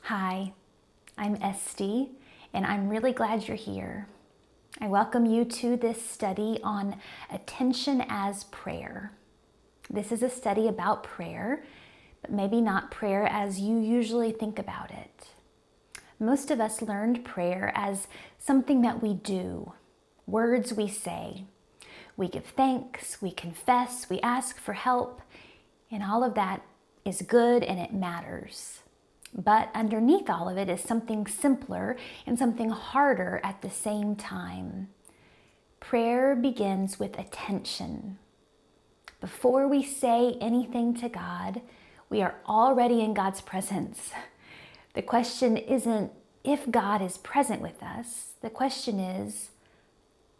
Hi, I'm Esty, and I'm really glad you're here. I welcome you to this study on attention as prayer. This is a study about prayer, but maybe not prayer as you usually think about it. Most of us learned prayer as something that we do, words we say. We give thanks, we confess, we ask for help, and all of that is good and it matters. But underneath all of it is something simpler and something harder at the same time. Prayer begins with attention. Before we say anything to God, we are already in God's presence. The question isn't if God is present with us. The question is,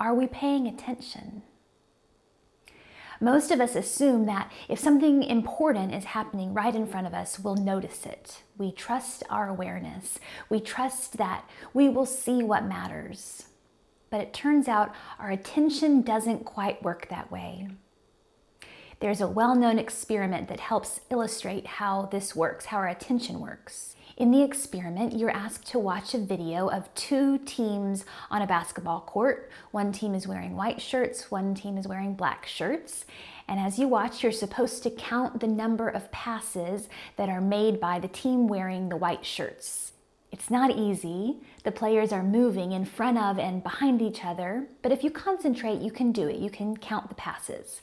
are we paying attention? Most of us assume that if something important is happening right in front of us, we'll notice it. We trust our awareness. We trust that we will see what matters. But it turns out our attention doesn't quite work that way. There's a well-known experiment that helps illustrate how this works, how our attention works. In the experiment, you're asked to watch a video of two teams on a basketball court. One team is wearing white shirts, one team is wearing black shirts. And as you watch, you're supposed to count the number of passes that are made by the team wearing the white shirts. It's not easy. The players are moving in front of and behind each other, but if you concentrate, you can do it. You can count the passes.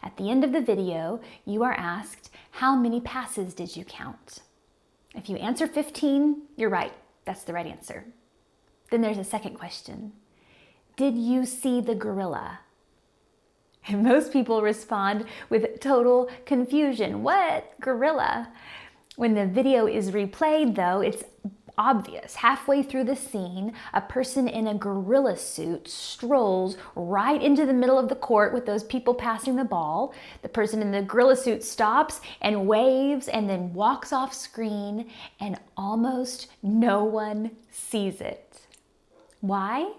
At the end of the video, you are asked, how many passes did you count? If you answer 15, you're right. That's the right answer. Then there's a second question. Did you see the gorilla? And most people respond with total confusion. What? Gorilla? When the video is replayed, though, it's obvious. Halfway through the scene, a person in a gorilla suit strolls right into the middle of the court with those people passing the ball. The person in the gorilla suit stops and waves and then walks off screen, and almost no one sees it. Why?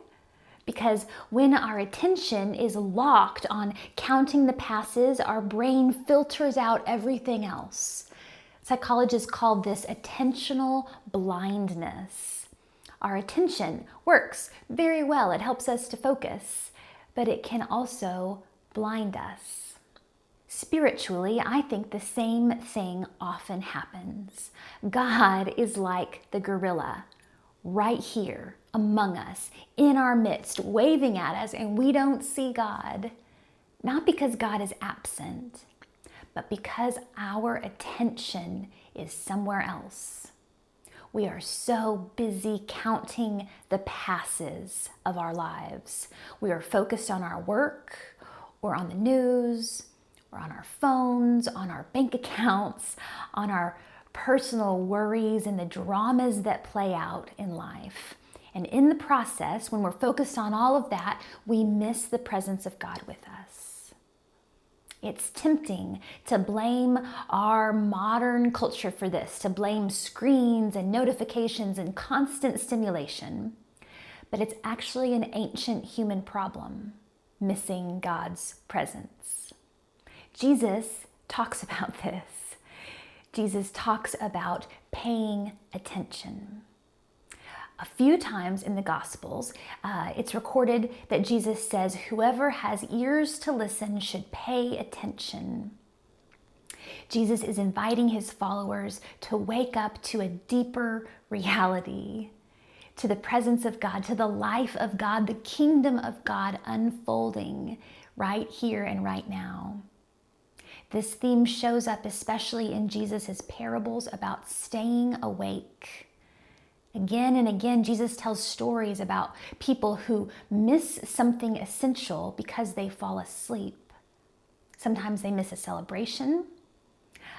Because when our attention is locked on counting the passes, our brain filters out everything else. Psychologists call this attentional blindness. Our attention works very well. It helps us to focus, but it can also blind us. Spiritually, I think the same thing often happens. God is like the gorilla, right here among us, in our midst, waving at us, and we don't see God. Not because God is absent, but because our attention is somewhere else. We are so busy counting the passes of our lives. We are focused on our work, or on the news, or on our phones, on our bank accounts, on our personal worries and the dramas that play out in life. And in the process, when we're focused on all of that, we miss the presence of God with us. It's tempting to blame our modern culture for this, to blame screens and notifications and constant stimulation. But it's actually an ancient human problem, missing God's presence. Jesus talks about this. Jesus talks about paying attention. A few times in the Gospels, it's recorded that Jesus says, whoever has ears to listen should pay attention. Jesus is inviting his followers to wake up to a deeper reality, to the presence of God, to the life of God, the kingdom of God unfolding right here and right now. This theme shows up especially in Jesus' parables about staying awake. Again and again, Jesus tells stories about people who miss something essential because they fall asleep. Sometimes they miss a celebration.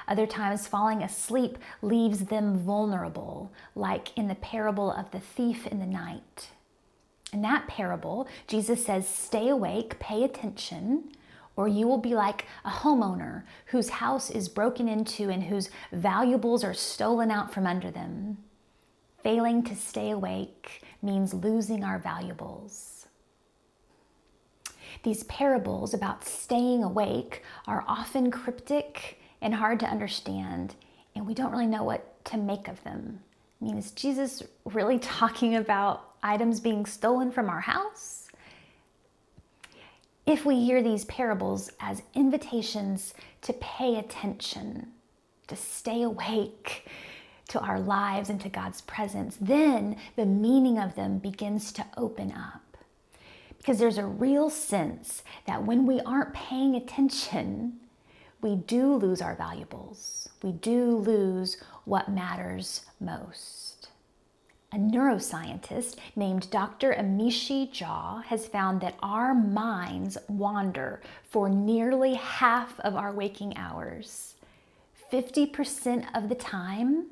Other times, falling asleep leaves them vulnerable, like in the parable of the thief in the night. In that parable, Jesus says, stay awake, pay attention, or you will be like a homeowner whose house is broken into and whose valuables are stolen out from under them. Failing to stay awake means losing our valuables. These parables about staying awake are often cryptic and hard to understand, and we don't really know what to make of them. I mean, is Jesus really talking about items being stolen from our house? If we hear these parables as invitations to pay attention, to stay awake to our lives and to God's presence, then the meaning of them begins to open up. Because there's a real sense that when we aren't paying attention, we do lose our valuables. We do lose what matters most. A neuroscientist named Dr. Amishi Jha has found that our minds wander for nearly half of our waking hours. 50% of the time,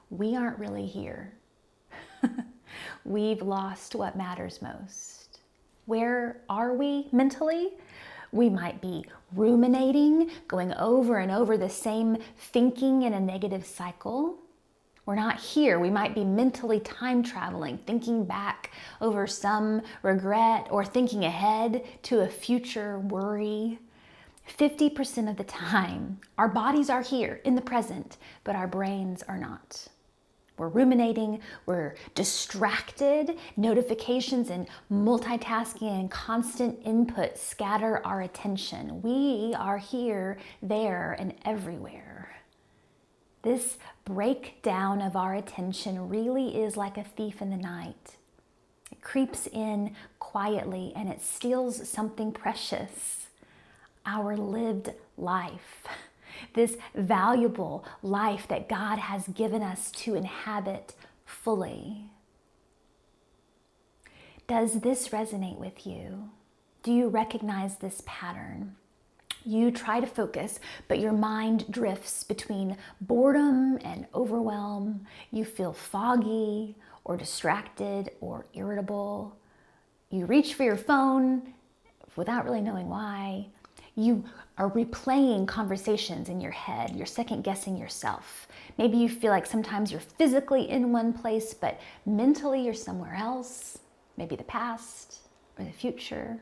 we aren't really here. We've lost what matters most. Where are we mentally? We might be ruminating, going over and over the same thinking in a negative cycle. We're not here. We might be mentally time traveling, thinking back over some regret or thinking ahead to a future worry. 50% of the time, our bodies are here in the present, but our brains are not. We're ruminating, we're distracted, notifications and multitasking and constant input scatter our attention. We are here, there, and everywhere. This breakdown of our attention really is like a thief in the night. It creeps in quietly and it steals something precious, our lived life. This valuable life that God has given us to inhabit fully. Does this resonate with you? Do you recognize this pattern? You try to focus, but your mind drifts between boredom and overwhelm. You feel foggy or distracted or irritable. You reach for your phone without really knowing why. You are replaying conversations in your head. You're second guessing yourself. Maybe you feel like sometimes you're physically in one place, but mentally you're somewhere else, maybe the past or the future.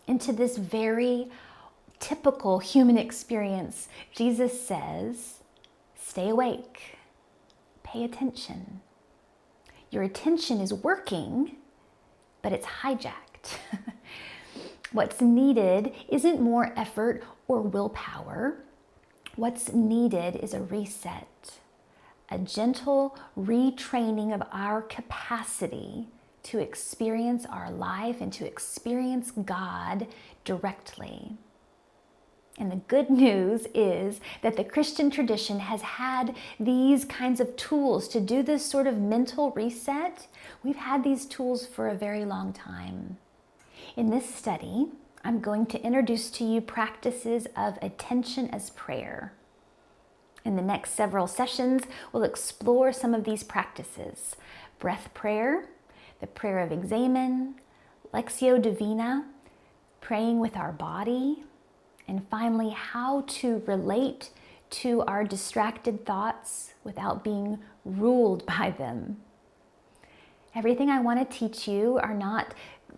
Into this very typical human experience, Jesus says, stay awake, pay attention. Your attention is working, but it's hijacked. What's needed isn't more effort or willpower. What's needed is a reset, a gentle retraining of our capacity to experience our life and to experience God directly. And the good news is that the Christian tradition has had these kinds of tools to do this sort of mental reset. We've had these tools for a very long time. In this study, I'm going to introduce to you practices of attention as prayer. In the next several sessions, we'll explore some of these practices: breath prayer, the prayer of examen, Lectio Divina, praying with our body, and finally, how to relate to our distracted thoughts without being ruled by them. Everything I want to teach you are not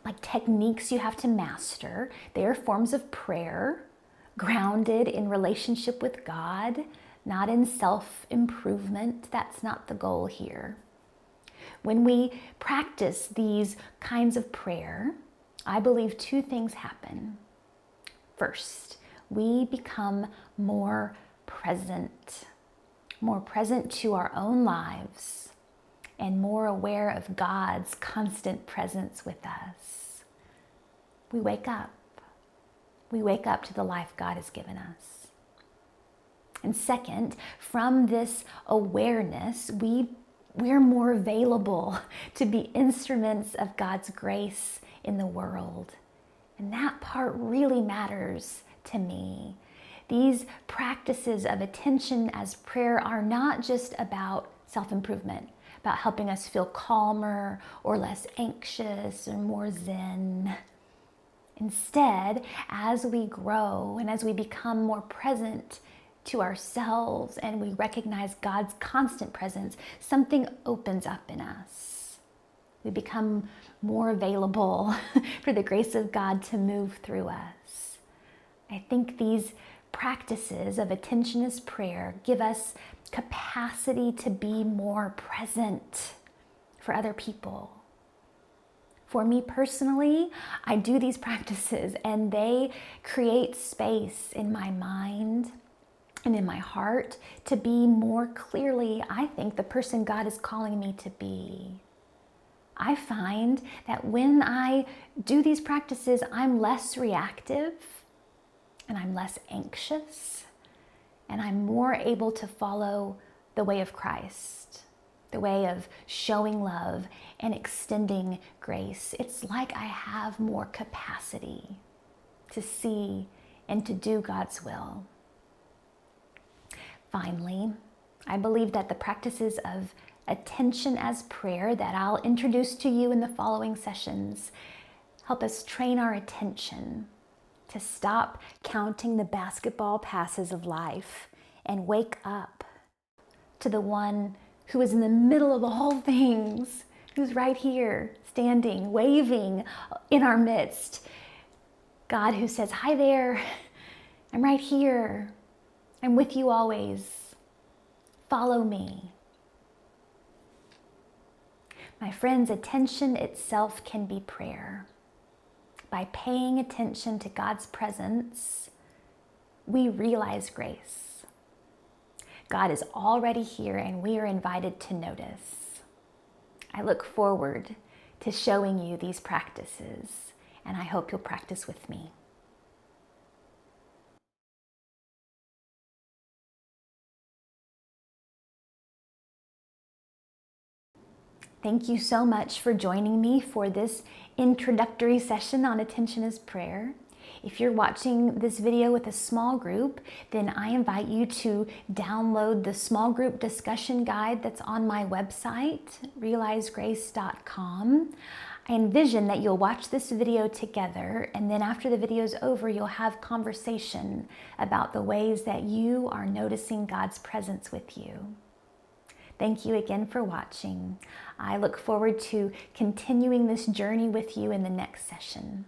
like techniques you have to master. They are forms of prayer, grounded in relationship with God, not in self-improvement. That's not the goal here. When we practice these kinds of prayer, I believe two things happen. First, we become more present to our own lives, and more aware of God's constant presence with us. We wake up. We wake up to the life God has given us. And second, from this awareness, we're more available to be instruments of God's grace in the world. And that part really matters to me. These practices of attention as prayer are not just about self-improvement, about helping us feel calmer or less anxious or more zen. Instead, as we grow and as we become more present to ourselves and we recognize God's constant presence, something opens up in us. We become more available for the grace of God to move through us. I think these practices of attentionist prayer give us capacity to be more present for other people. For me personally, I do these practices and they create space in my mind and in my heart to be more clearly, I think, the person God is calling me to be. I find that when I do these practices, I'm less reactive and I'm less anxious and I'm more able to follow the way of Christ, the way of showing love and extending grace. It's like I have more capacity to see and to do God's will. Finally, I believe that the practices of attention as prayer that I'll introduce to you in the following sessions help us train our attention to stop counting the basketball passes of life and wake up to the one who is in the middle of all things, who's right here, standing, waving in our midst. God who says, "Hi there, I'm right here. I'm with you always. Follow me." My friends, attention itself can be prayer. By paying attention to God's presence, we realize grace. God is already here and we are invited to notice. I look forward to showing you these practices, and I hope you'll practice with me. Thank you so much for joining me for this introductory session on attention as prayer. If you're watching this video with a small group, then I invite you to download the small group discussion guide that's on my website, realizegrace.com. I envision that you'll watch this video together, and then after the video's over, you'll have conversation about the ways that you are noticing God's presence with you. Thank you again for watching. I look forward to continuing this journey with you in the next session.